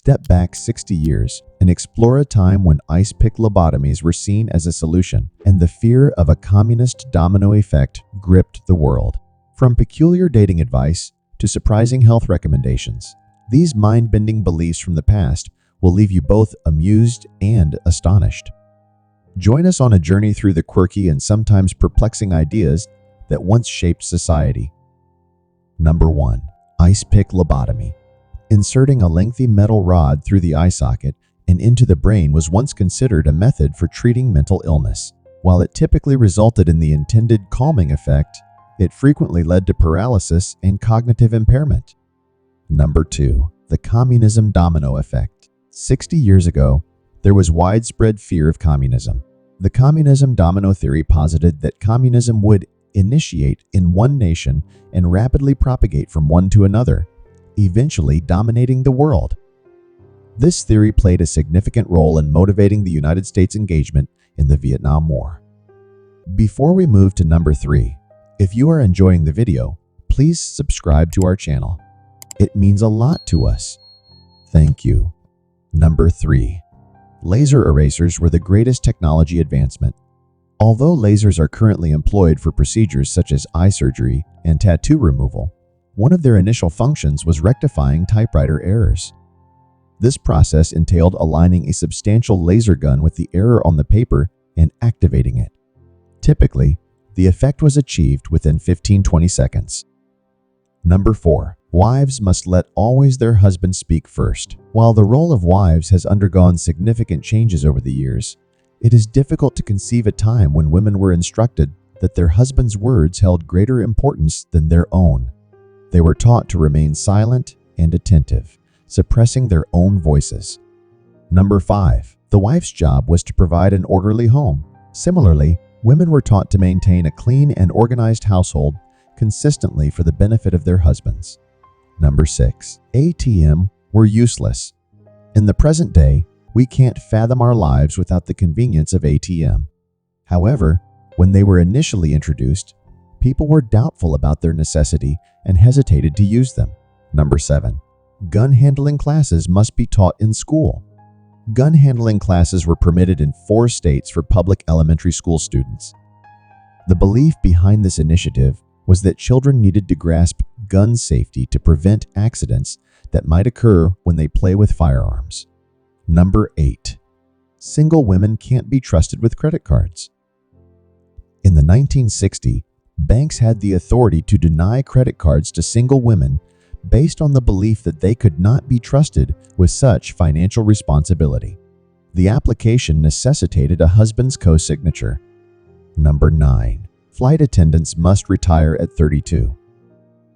step back 60 years and explore a time when ice pick lobotomies were seen as a solution and the fear of a communist domino effect gripped the world. From peculiar dating advice to surprising health recommendations, these mind-bending beliefs from the past will leave you both amused and astonished. Join us on a journey through the quirky and sometimes perplexing ideas that once shaped society. Number 1. Ice pick lobotomy. Inserting a lengthy metal rod through the eye socket and into the brain was once considered a method for treating mental illness. While it typically resulted in the intended calming effect, it frequently led to paralysis and cognitive impairment. Number 2. The communism domino effect. 60 years ago, there was widespread fear of communism. The communism domino theory posited that communism would initiate in one nation and rapidly propagate from one to another, eventually dominating the world. This theory played a significant role in motivating the United States' engagement in the Vietnam War. Before we move to number 3, if you are enjoying the video, please subscribe to our channel. It means a lot to us. Thank you. Number 3. Laser erasers were the greatest technology advancement. Although lasers are currently employed for procedures such as eye surgery and tattoo removal, one of their initial functions was rectifying typewriter errors. This process entailed aligning a substantial laser gun with the error on the paper and activating it. Typically, the effect was achieved within 15-20 seconds. Number 4. Wives must let always their husbands speak first. While the role of wives has undergone significant changes over the years, it is difficult to conceive a time when women were instructed that their husband's words held greater importance than their own. They were taught to remain silent and attentive, suppressing their own voices. Number 5. The wife's job was to provide an orderly home. Similarly, women were taught to maintain a clean and organized household consistently for the benefit of their husbands. Number 6. ATM were useless. In the present day, we can't fathom our lives without the convenience of ATM. However, when they were initially introduced, people were doubtful about their necessity and hesitated to use them. Number 7. Gun handling classes must be taught in school. Gun handling classes were permitted in 4 states for public elementary school students. The belief behind this initiative was that children needed to grasp gun safety to prevent accidents that might occur when they play with firearms. Number 8. Single women can't be trusted with credit cards. In the 1960s, banks had the authority to deny credit cards to single women based on the belief that they could not be trusted with such financial responsibility. The application necessitated a husband's co-signature. Number 9. Flight attendants must retire at 32.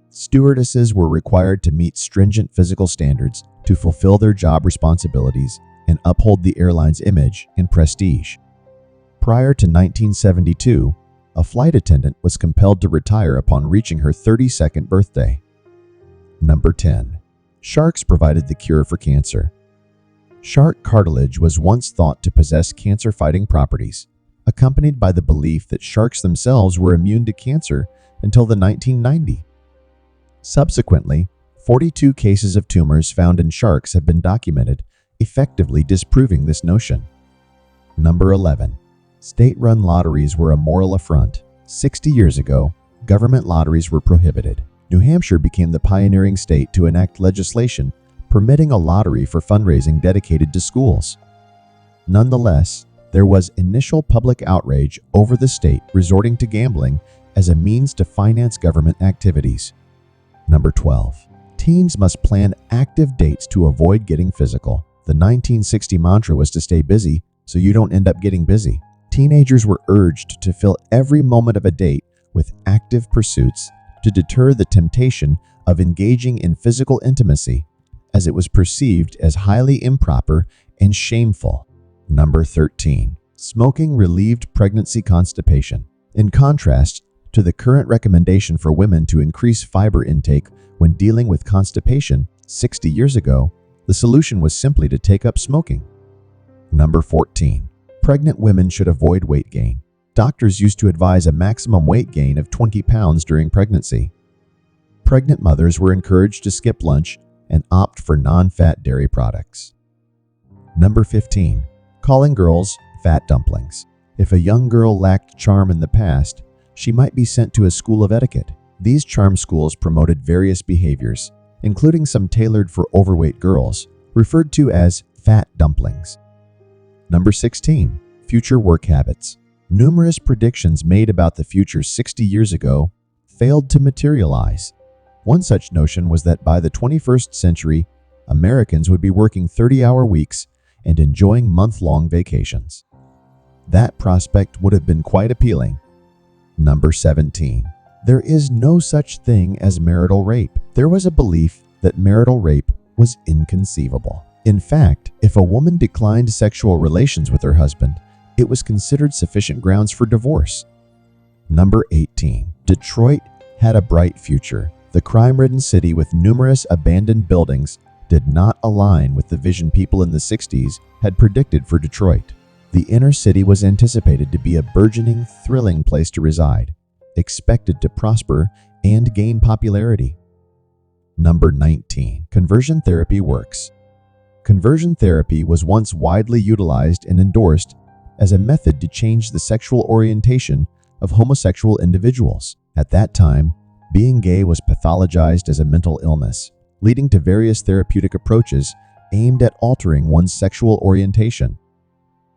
Stewardesses were required to meet stringent physical standards to fulfill their job responsibilities and uphold the airline's image and prestige. Prior to 1972, a flight attendant was compelled to retire upon reaching her 32nd birthday. Number 10. Sharks provided the cure for cancer. Shark cartilage was once thought to possess cancer-fighting properties, accompanied by the belief that sharks themselves were immune to cancer until the 1990s. Subsequently, 42 cases of tumors found in sharks have been documented, effectively disproving this notion. Number 11. State-run lotteries were a moral affront. 60 years ago, government lotteries were prohibited. New Hampshire became the pioneering state to enact legislation permitting a lottery for fundraising dedicated to schools. Nonetheless, there was initial public outrage over the state resorting to gambling as a means to finance government activities. Number 12. Teens must plan active dates to avoid getting physical. The 1960 mantra was to stay busy so you don't end up getting busy. Teenagers were urged to fill every moment of a date with active pursuits to deter the temptation of engaging in physical intimacy, as it was perceived as highly improper and shameful. Number 13. Smoking relieved pregnancy constipation. In contrast to the current recommendation for women to increase fiber intake when dealing with constipation 60 years ago, the solution was simply to take up smoking. Number 14. Pregnant women should avoid weight gain. Doctors used to advise a maximum weight gain of 20 pounds during pregnancy. Pregnant mothers were encouraged to skip lunch and opt for non-fat dairy products. Number 15. Calling girls fat dumplings. If a young girl lacked charm in the past, she might be sent to a school of etiquette. These charm schools promoted various behaviors, including some tailored for overweight girls, referred to as fat dumplings. Number 16. Future work habits. Numerous predictions made about the future 60 years ago failed to materialize. One such notion was that by the 21st century, Americans would be working 30-hour weeks and enjoying month-long vacations. That prospect would have been quite appealing. Number 17. There is no such thing as marital rape. There was a belief that marital rape was inconceivable. In fact, if a woman declined sexual relations with her husband, it was considered sufficient grounds for divorce. Number 18. Detroit had a bright future. The crime-ridden city with numerous abandoned buildings did not align with the vision people in the 60s had predicted for Detroit. The inner city was anticipated to be a burgeoning, thrilling place to reside, expected to prosper and gain popularity. Number 19. Conversion therapy works. Conversion therapy was once widely utilized and endorsed as a method to change the sexual orientation of homosexual individuals. At that time, being gay was pathologized as a mental illness, leading to various therapeutic approaches aimed at altering one's sexual orientation.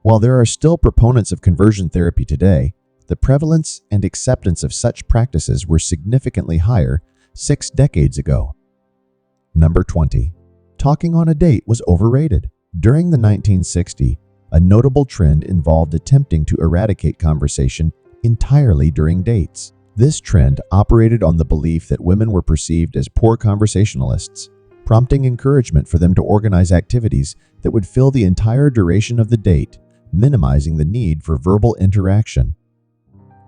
While there are still proponents of conversion therapy today, the prevalence and acceptance of such practices were significantly higher 6 decades ago. Number 20. Talking on a date was overrated. During the 1960s, a notable trend involved attempting to eradicate conversation entirely during dates. This trend operated on the belief that women were perceived as poor conversationalists, prompting encouragement for them to organize activities that would fill the entire duration of the date, minimizing the need for verbal interaction.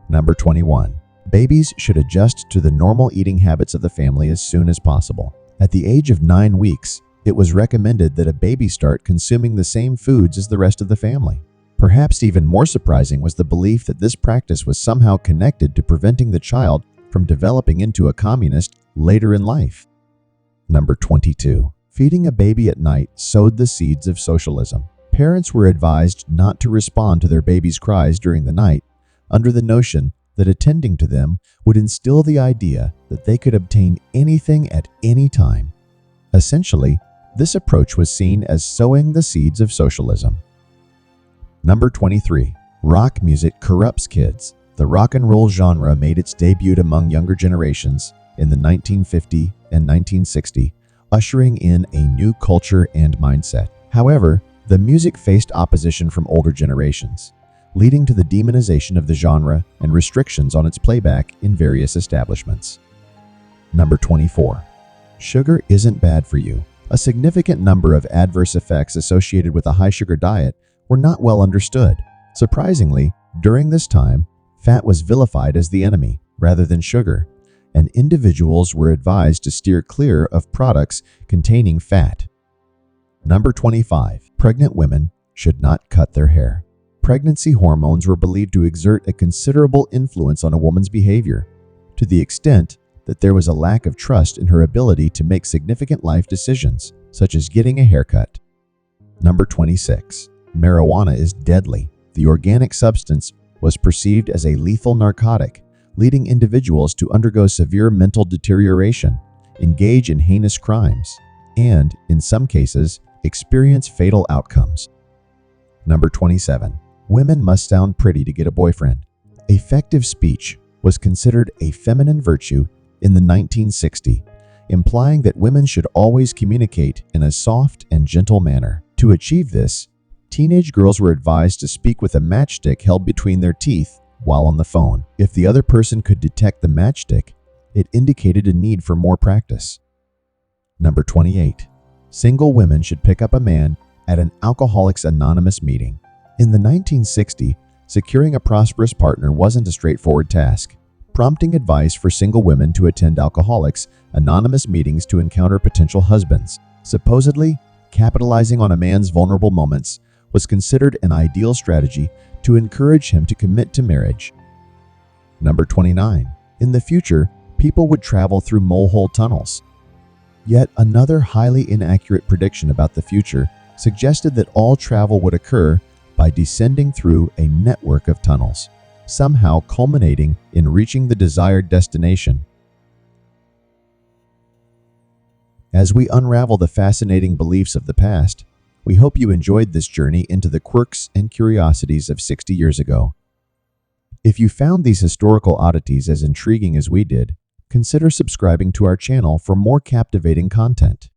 Number 21. Babies should adjust to the normal eating habits of the family as soon as possible. At the age of 9 weeks, it was recommended that a baby start consuming the same foods as the rest of the family. Perhaps even more surprising was the belief that this practice was somehow connected to preventing the child from developing into a communist later in life. Number 22. Feeding a baby at night sowed the seeds of socialism. Parents were advised not to respond to their baby's cries during the night, under the notion that attending to them would instill the idea that they could obtain anything at any time. Essentially, this approach was seen as sowing the seeds of socialism. Number 23. Rock music corrupts kids. The rock and roll genre made its debut among younger generations in the 1950 and 1960, ushering in a new culture and mindset. However, the music faced opposition from older generations, leading to the demonization of the genre and restrictions on its playback in various establishments. Number 24. Sugar isn't bad for you. A significant number of adverse effects associated with a high-sugar diet were not well understood. Surprisingly, during this time, fat was vilified as the enemy rather than sugar, and individuals were advised to steer clear of products containing fat. Number 25. Pregnant women should not cut their hair. Pregnancy hormones were believed to exert a considerable influence on a woman's behavior, to the extent that there was a lack of trust in her ability to make significant life decisions, such as getting a haircut. Number 26. Marijuana is deadly. The organic substance was perceived as a lethal narcotic, leading individuals to undergo severe mental deterioration, engage in heinous crimes, and, in some cases, experience fatal outcomes. Number 27. Women must sound pretty to get a boyfriend. Effective speech was considered a feminine virtue in the 1960s, implying that women should always communicate in a soft and gentle manner. To achieve this, teenage girls were advised to speak with a matchstick held between their teeth while on the phone. If the other person could detect the matchstick, it indicated a need for more practice. Number 28. Single women should pick up a man at an Alcoholics Anonymous meeting. In the 1960s, securing a prosperous partner wasn't a straightforward task, prompting advice for single women to attend Alcoholics Anonymous meetings to encounter potential husbands. Supposedly, capitalizing on a man's vulnerable moments was considered an ideal strategy to encourage him to commit to marriage. Number 29. In the future, people would travel through molehole tunnels. Yet another highly inaccurate prediction about the future suggested that all travel would occur by descending through a network of tunnels, somehow culminating in reaching the desired destination. As we unravel the fascinating beliefs of the past, we hope you enjoyed this journey into the quirks and curiosities of 60 years ago. If you found these historical oddities as intriguing as we did, consider subscribing to our channel for more captivating content.